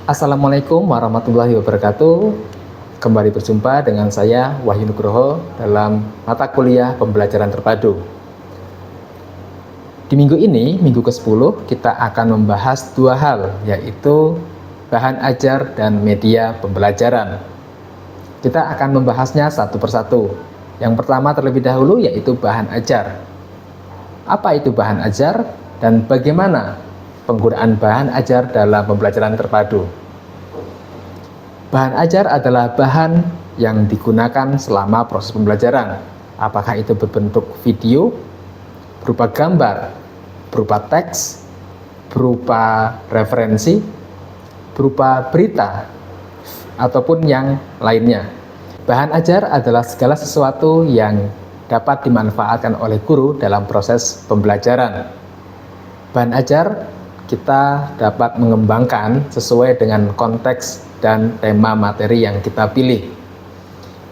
Assalamualaikum warahmatullahi wabarakatuh. Kembali berjumpa dengan saya Wahyu Nugroho dalam mata kuliah pembelajaran terpadu. Di minggu ini, minggu ke-10, kita akan membahas dua hal, yaitu bahan ajar dan media pembelajaran. Kita akan membahasnya satu persatu. Yang pertama terlebih dahulu yaitu bahan ajar. Apa itu bahan ajar dan bagaimana penggunaan bahan ajar dalam pembelajaran terpadu? Bahan ajar adalah bahan yang digunakan selama proses pembelajaran. Apakah itu berbentuk video, berupa gambar, berupa teks, berupa referensi, berupa berita, ataupun yang lainnya. Bahan ajar adalah segala sesuatu yang dapat dimanfaatkan oleh guru dalam proses pembelajaran. Bahan ajar kita dapat mengembangkan sesuai dengan konteks dan tema materi yang kita pilih.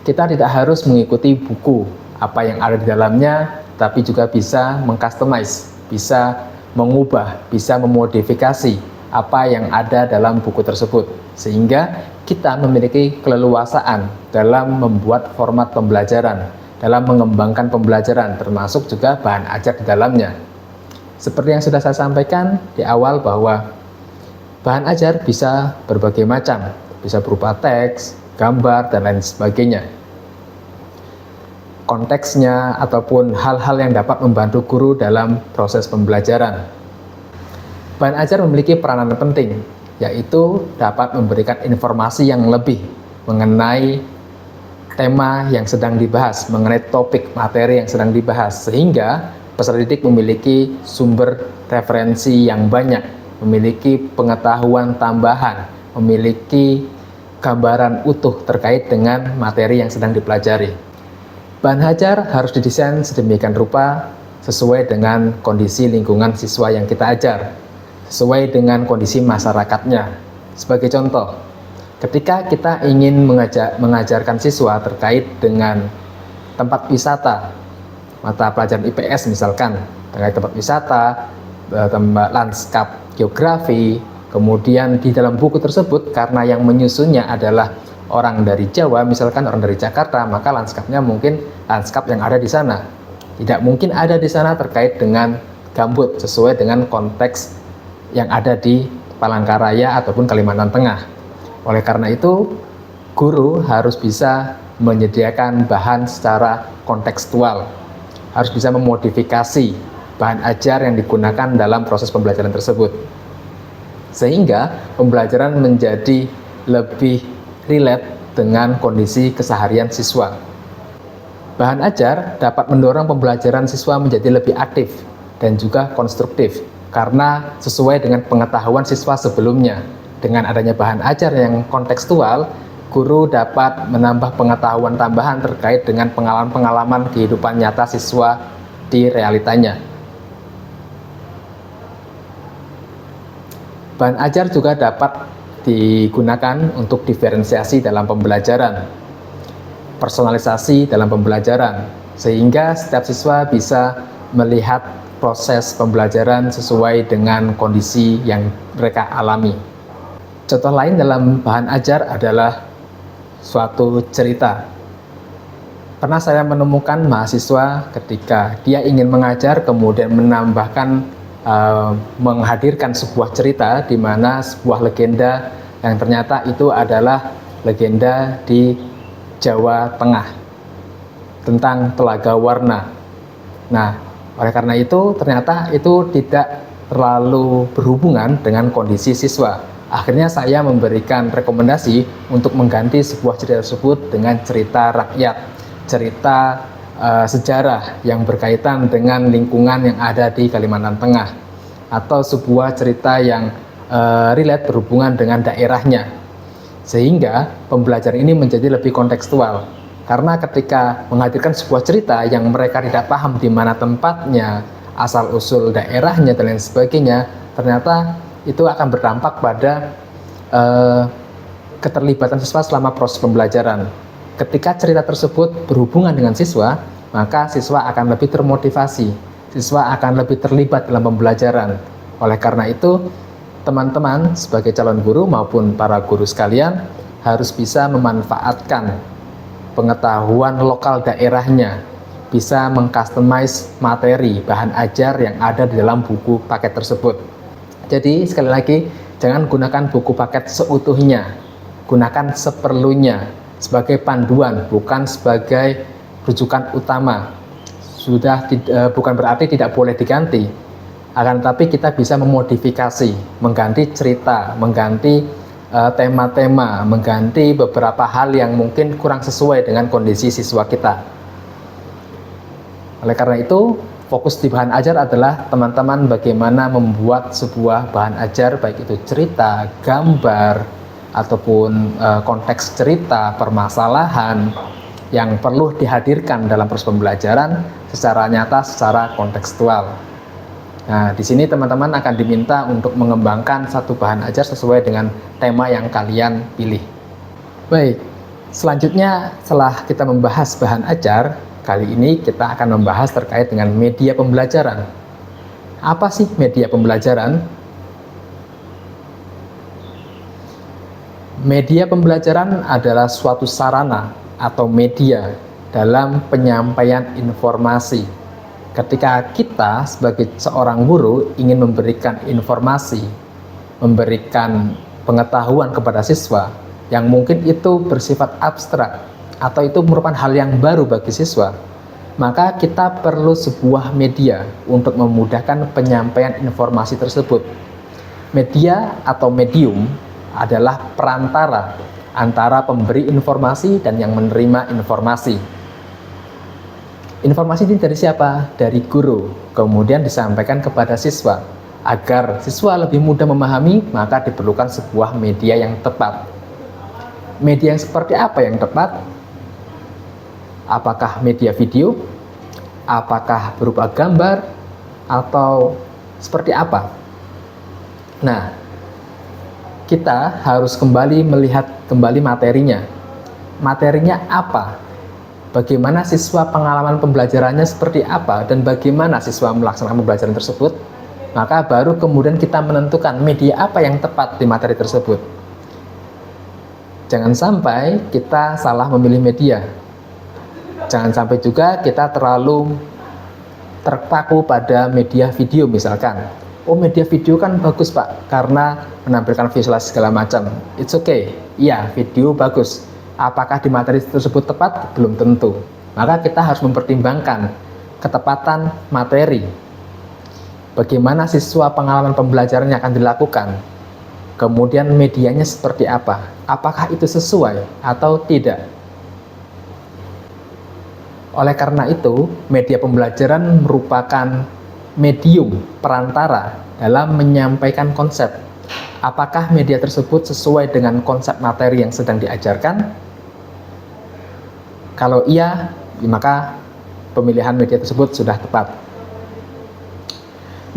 Kita tidak harus mengikuti buku apa yang ada di dalamnya, tapi juga bisa mengcustomize, bisa mengubah, bisa memodifikasi apa yang ada dalam buku tersebut, sehingga kita memiliki keleluasaan dalam membuat format pembelajaran, dalam mengembangkan pembelajaran, termasuk juga bahan ajar di dalamnya. Seperti yang sudah saya sampaikan di awal bahwa bahan ajar bisa berbagai macam, bisa berupa teks, gambar, dan lain sebagainya. Konteksnya ataupun hal-hal yang dapat membantu guru dalam proses pembelajaran. Bahan ajar memiliki peranan penting, yaitu dapat memberikan informasi yang lebih mengenai tema yang sedang dibahas, mengenai topik materi yang sedang dibahas, sehingga peserta didik memiliki sumber referensi yang banyak, memiliki pengetahuan tambahan, memiliki gambaran utuh terkait dengan materi yang sedang dipelajari. Bahan ajar harus didesain sedemikian rupa sesuai dengan kondisi lingkungan siswa yang kita ajar, sesuai dengan kondisi masyarakatnya. Sebagai contoh, ketika kita ingin mengajarkan siswa terkait dengan tempat wisata, mata pelajaran IPS misalkan, terkait tempat wisata, lanskap geografi, kemudian di dalam buku tersebut karena yang menyusunnya adalah orang dari Jawa, misalkan orang dari Jakarta, maka lanskapnya mungkin lanskap yang ada di sana. Tidak mungkin ada di sana terkait dengan gambut sesuai dengan konteks yang ada di Palangkaraya ataupun Kalimantan Tengah. Oleh karena itu, guru harus bisa menyediakan bahan secara kontekstual, harus bisa memodifikasi bahan ajar yang digunakan dalam proses pembelajaran tersebut, sehingga pembelajaran menjadi lebih relate dengan kondisi keseharian siswa. Bahan ajar dapat mendorong pembelajaran siswa menjadi lebih aktif dan juga konstruktif karena sesuai dengan pengetahuan siswa sebelumnya. Dengan adanya bahan ajar yang kontekstual, guru dapat menambah pengetahuan tambahan terkait dengan pengalaman-pengalaman kehidupan nyata siswa di realitanya. Bahan ajar juga dapat digunakan untuk diferensiasi dalam pembelajaran, personalisasi dalam pembelajaran, sehingga setiap siswa bisa melihat proses pembelajaran sesuai dengan kondisi yang mereka alami. Contoh lain dalam bahan ajar adalah suatu cerita. Pernah saya menemukan mahasiswa ketika dia ingin mengajar kemudian menambahkan menghadirkan sebuah cerita di mana sebuah legenda yang ternyata itu adalah legenda di Jawa Tengah tentang Telaga Warna. Nah, oleh karena itu ternyata itu tidak terlalu berhubungan dengan kondisi siswa. Akhirnya saya memberikan rekomendasi untuk mengganti sebuah cerita tersebut dengan cerita rakyat, cerita sejarah yang berkaitan dengan lingkungan yang ada di Kalimantan Tengah, atau sebuah cerita yang relate berhubungan dengan daerahnya, sehingga pembelajaran ini menjadi lebih kontekstual. Karena ketika menghadirkan sebuah cerita yang mereka tidak paham di mana tempatnya, asal usul daerahnya dan lain sebagainya, ternyata itu akan berdampak pada keterlibatan siswa selama proses pembelajaran. Ketika cerita tersebut berhubungan dengan siswa, maka siswa akan lebih termotivasi, siswa akan lebih terlibat dalam pembelajaran. Oleh karena itu, teman-teman sebagai calon guru maupun para guru sekalian harus bisa memanfaatkan pengetahuan lokal daerahnya, bisa mengcustomize materi bahan ajar yang ada di dalam buku paket tersebut. Jadi sekali lagi, jangan gunakan buku paket seutuhnya, gunakan seperlunya sebagai panduan, bukan sebagai rujukan utama. Bukan berarti tidak boleh diganti, akan tetapi kita bisa memodifikasi, mengganti cerita, mengganti tema-tema, mengganti beberapa hal yang mungkin kurang sesuai dengan kondisi siswa kita. Oleh karena itu, fokus di bahan ajar adalah teman-teman bagaimana membuat sebuah bahan ajar, baik itu cerita, gambar, ataupun konteks cerita, permasalahan yang perlu dihadirkan dalam proses pembelajaran secara nyata, secara kontekstual. Nah, di sini teman-teman akan diminta untuk mengembangkan satu bahan ajar sesuai dengan tema yang kalian pilih. Baik, selanjutnya setelah kita membahas bahan ajar, kali ini kita akan membahas terkait dengan media pembelajaran. Apa sih media pembelajaran? Media pembelajaran adalah suatu sarana atau media dalam penyampaian informasi. Ketika kita sebagai seorang guru ingin memberikan informasi, memberikan pengetahuan kepada siswa yang mungkin itu bersifat abstrak atau itu merupakan hal yang baru bagi siswa, maka kita perlu sebuah media untuk memudahkan penyampaian informasi tersebut. Media atau medium adalah perantara antara pemberi informasi dan yang menerima informasi. Informasi ini dari siapa? Dari guru, kemudian disampaikan kepada siswa. Agar siswa lebih mudah memahami, maka diperlukan sebuah media yang tepat. Media yang seperti apa yang tepat? Apakah media video? Apakah berupa gambar? Atau seperti apa? Nah, kita harus melihat kembali materinya. Materinya apa? Bagaimana siswa pengalaman pembelajarannya seperti apa dan bagaimana siswa melaksanakan pembelajaran tersebut? Maka baru kemudian kita menentukan media apa yang tepat di materi tersebut. Jangan sampai kita salah memilih media. Jangan sampai juga kita terlalu terpaku pada media video misalkan. Oh, media video kan bagus Pak, karena menampilkan visualisasi segala macam. It's okay, iya video bagus. Apakah di materi tersebut tepat? Belum tentu. Maka kita harus mempertimbangkan ketepatan materi. Bagaimana siswa pengalaman pembelajaran yang akan dilakukan? Kemudian medianya seperti apa? Apakah itu sesuai atau tidak? Oleh karena itu, media pembelajaran merupakan medium perantara dalam menyampaikan konsep. Apakah media tersebut sesuai dengan konsep materi yang sedang diajarkan? Kalau iya, maka pemilihan media tersebut sudah tepat.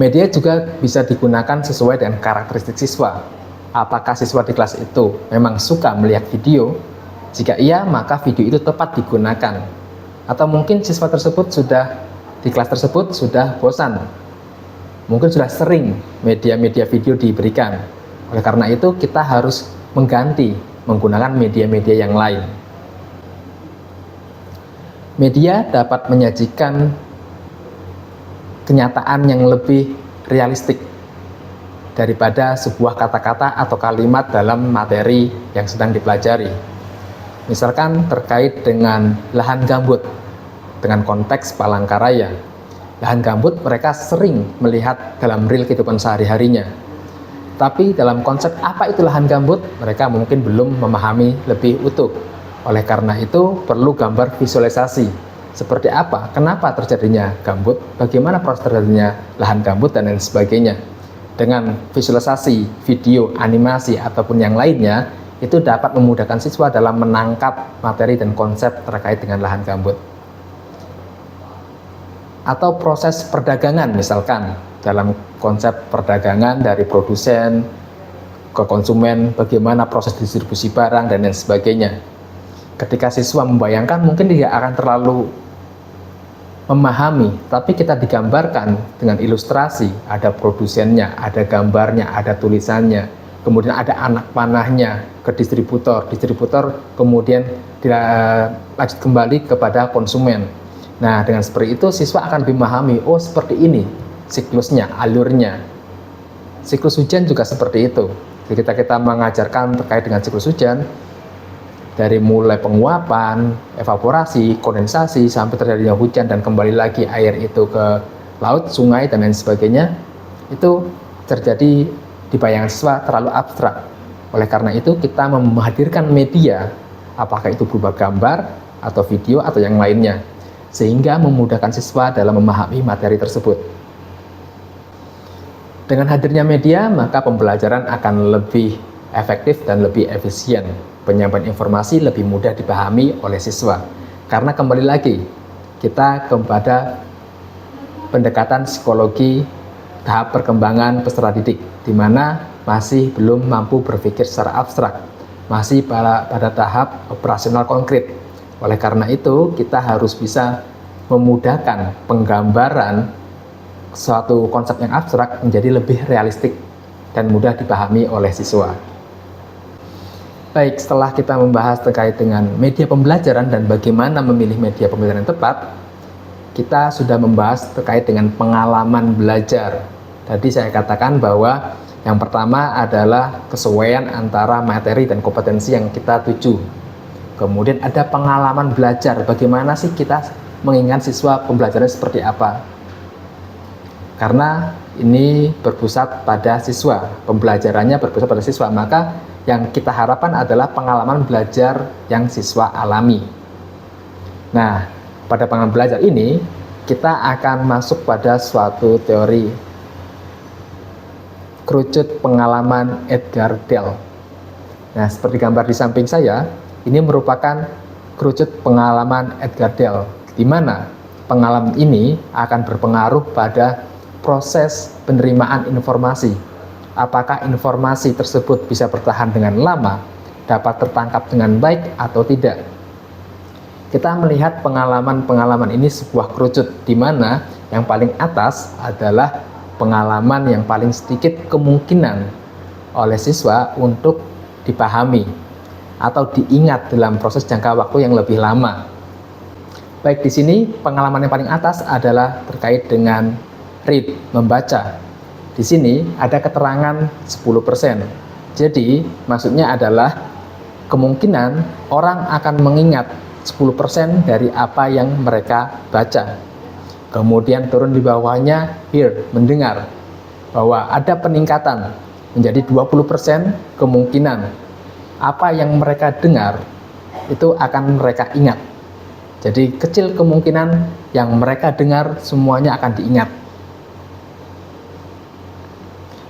Media juga bisa digunakan sesuai dengan karakteristik siswa. Apakah siswa di kelas itu memang suka melihat video? Jika iya, maka video itu tepat digunakan. Atau mungkin siswa tersebut di kelas tersebut sudah bosan, mungkin sudah sering media-media video diberikan. Oleh karena itu kita harus menggunakan media-media yang lain. Media dapat menyajikan kenyataan yang lebih realistik daripada sebuah kata-kata atau kalimat dalam materi yang sedang dipelajari. Misalkan terkait dengan lahan gambut, dengan konteks Palangkaraya. Lahan gambut mereka sering melihat dalam real kehidupan sehari-harinya. Tapi dalam konsep apa itu lahan gambut, mereka mungkin belum memahami lebih utuh. Oleh karena itu perlu gambar visualisasi. Seperti apa, kenapa terjadinya gambut, bagaimana proses terjadinya lahan gambut, dan lain sebagainya. Dengan visualisasi, video, animasi, ataupun yang lainnya, itu dapat memudahkan siswa dalam menangkap materi dan konsep terkait dengan lahan gambut. Atau proses perdagangan misalkan, dalam konsep perdagangan dari produsen ke konsumen, bagaimana proses distribusi barang dan lain sebagainya. Ketika siswa membayangkan, mungkin tidak akan terlalu memahami, tapi kita digambarkan dengan ilustrasi, ada produsennya, ada gambarnya, ada tulisannya, kemudian ada anak panahnya ke distributor, kemudian dilanjut kembali kepada konsumen. Nah, dengan seperti itu siswa akan lebih memahami, oh seperti ini siklusnya, alurnya. Siklus hujan juga seperti itu. Jadi kita mengajarkan terkait dengan siklus hujan, dari mulai penguapan, evaporasi, kondensasi, sampai terjadinya hujan dan kembali lagi air itu ke laut, sungai, dan lain sebagainya, itu terjadi di bayangan siswa terlalu abstrak. Oleh karena itu kita menghadirkan media, apakah itu berupa gambar, atau video, atau yang lainnya, sehingga memudahkan siswa dalam memahami materi tersebut. Dengan hadirnya media, maka pembelajaran akan lebih efektif dan lebih efisien. Penyampaian informasi lebih mudah dipahami oleh siswa. Karena kembali lagi, kita kepada pendekatan psikologi tahap perkembangan peserta didik, di mana masih belum mampu berpikir secara abstrak, masih pada tahap operasional konkret. Oleh karena itu, kita harus bisa memudahkan penggambaran suatu konsep yang abstrak menjadi lebih realistik dan mudah dipahami oleh siswa. Baik, setelah kita membahas terkait dengan media pembelajaran dan bagaimana memilih media pembelajaran yang tepat, kita sudah membahas terkait dengan pengalaman belajar. Tadi saya katakan bahwa yang pertama adalah kesesuaian antara materi dan kompetensi yang kita tuju. Kemudian ada pengalaman belajar, bagaimana sih kita mengingat siswa pembelajaran seperti apa. Karena ini berpusat pada siswa, pembelajarannya berpusat pada siswa, maka yang kita harapkan adalah pengalaman belajar yang siswa alami. Nah, pada pengalaman belajar ini, kita akan masuk pada suatu teori kerucut pengalaman Edgar Dell. Nah, seperti gambar di samping saya, ini merupakan kerucut pengalaman Edgar Dell, di mana pengalaman ini akan berpengaruh pada proses penerimaan informasi. Apakah informasi tersebut bisa bertahan dengan lama, dapat tertangkap dengan baik atau tidak. Kita melihat pengalaman-pengalaman ini sebuah kerucut, di mana yang paling atas adalah pengalaman yang paling sedikit kemungkinan oleh siswa untuk dipahami atau diingat dalam proses jangka waktu yang lebih lama. Baik, di sini pengalaman yang paling atas adalah terkait dengan read, membaca. Di sini ada keterangan 10%. Jadi, maksudnya adalah kemungkinan orang akan mengingat 10% dari apa yang mereka baca. Kemudian turun di bawahnya hear, mendengar, bahwa ada peningkatan menjadi 20% kemungkinan apa yang mereka dengar itu akan mereka ingat. Jadi kecil kemungkinan yang mereka dengar semuanya akan diingat.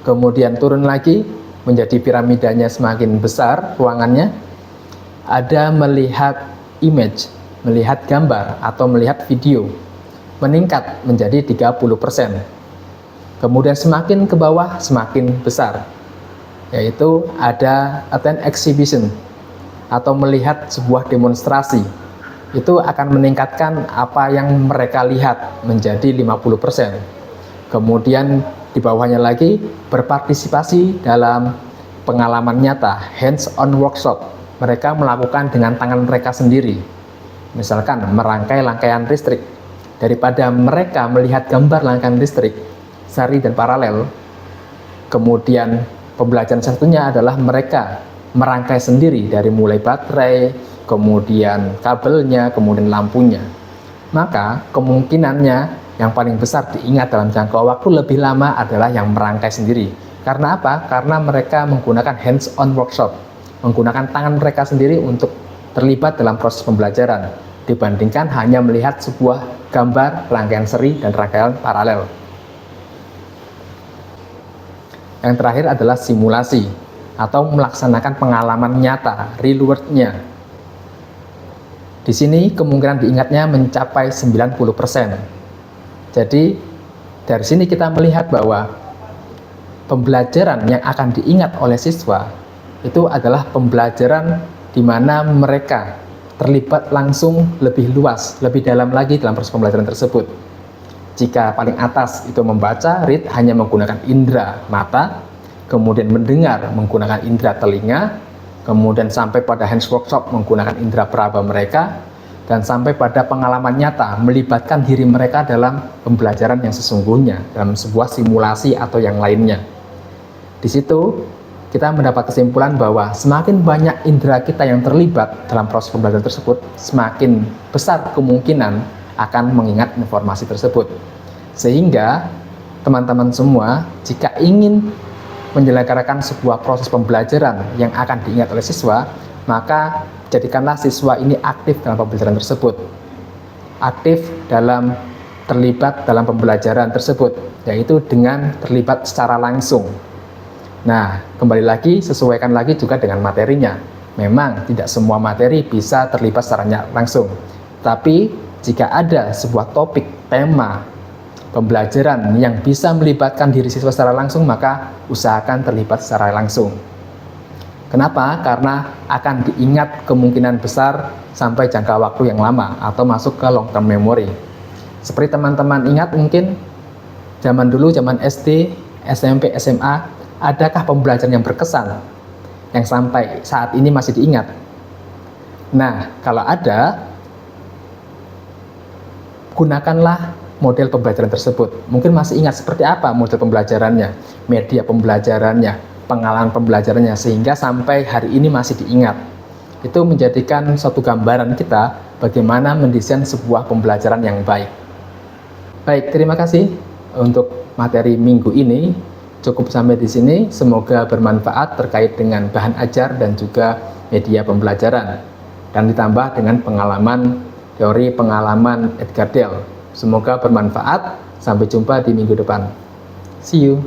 Kemudian turun lagi menjadi piramidanya semakin besar ruangannya, ada melihat image, melihat gambar atau melihat video, meningkat menjadi 30%. Kemudian semakin ke bawah semakin besar, yaitu ada attend exhibition atau melihat sebuah demonstrasi. Itu akan meningkatkan apa yang mereka lihat menjadi 50%. Kemudian di bawahnya lagi berpartisipasi dalam pengalaman nyata, hands-on workshop. Mereka melakukan dengan tangan mereka sendiri. Misalkan merangkai rangkaian listrik. Daripada mereka melihat gambar rangkaian listrik seri dan paralel, kemudian pembelajaran satunya adalah mereka merangkai sendiri dari mulai baterai, kemudian kabelnya, kemudian lampunya. Maka kemungkinannya yang paling besar diingat dalam jangka waktu lebih lama adalah yang merangkai sendiri. Karena apa? Karena mereka menggunakan hands-on workshop, menggunakan tangan mereka sendiri untuk terlibat dalam proses pembelajaran, dibandingkan hanya melihat sebuah gambar rangkaian seri dan rangkaian paralel. Yang terakhir adalah simulasi atau melaksanakan pengalaman nyata, real world-nya. Di sini kemungkinan diingatnya mencapai 90%. Jadi dari sini kita melihat bahwa pembelajaran yang akan diingat oleh siswa itu adalah pembelajaran di mana mereka terlibat langsung lebih luas, lebih dalam lagi dalam proses pembelajaran tersebut. Jika paling atas itu membaca, read hanya menggunakan indera mata, kemudian mendengar menggunakan indera telinga, kemudian sampai pada hands workshop menggunakan indera peraba mereka, dan sampai pada pengalaman nyata melibatkan diri mereka dalam pembelajaran yang sesungguhnya, dalam sebuah simulasi atau yang lainnya. Di situ kita mendapat kesimpulan bahwa semakin banyak indera kita yang terlibat dalam proses pembelajaran tersebut, semakin besar kemungkinan akan mengingat informasi tersebut. Sehingga teman-teman semua, jika ingin menyelenggarakan sebuah proses pembelajaran yang akan diingat oleh siswa, maka jadikanlah siswa ini aktif dalam pembelajaran tersebut, aktif dalam terlibat dalam pembelajaran tersebut, yaitu dengan terlibat secara langsung. Nah, kembali lagi, sesuaikan lagi juga dengan materinya. Memang tidak semua materi bisa terlibat secara langsung, tapi jika ada sebuah topik, tema pembelajaran yang bisa melibatkan diri siswa secara langsung, maka usahakan terlibat secara langsung. Kenapa? Karena akan diingat kemungkinan besar sampai jangka waktu yang lama atau masuk ke long term memory. Seperti teman-teman ingat mungkin zaman dulu, zaman SD, SMP, SMA, adakah pembelajaran yang berkesan yang sampai saat ini masih diingat? Nah, kalau ada, gunakanlah model pembelajaran tersebut. Mungkin masih ingat seperti apa model pembelajarannya, media pembelajarannya, pengalaman pembelajarannya, sehingga sampai hari ini masih diingat. Itu menjadikan suatu gambaran kita bagaimana mendesain sebuah pembelajaran yang baik. Baik, terima kasih untuk materi minggu ini. Cukup sampai di sini. Semoga bermanfaat terkait dengan bahan ajar dan juga media pembelajaran, dan ditambah dengan pengalaman teori pengalaman Edgar Dale. Semoga bermanfaat. Sampai jumpa di minggu depan. See you.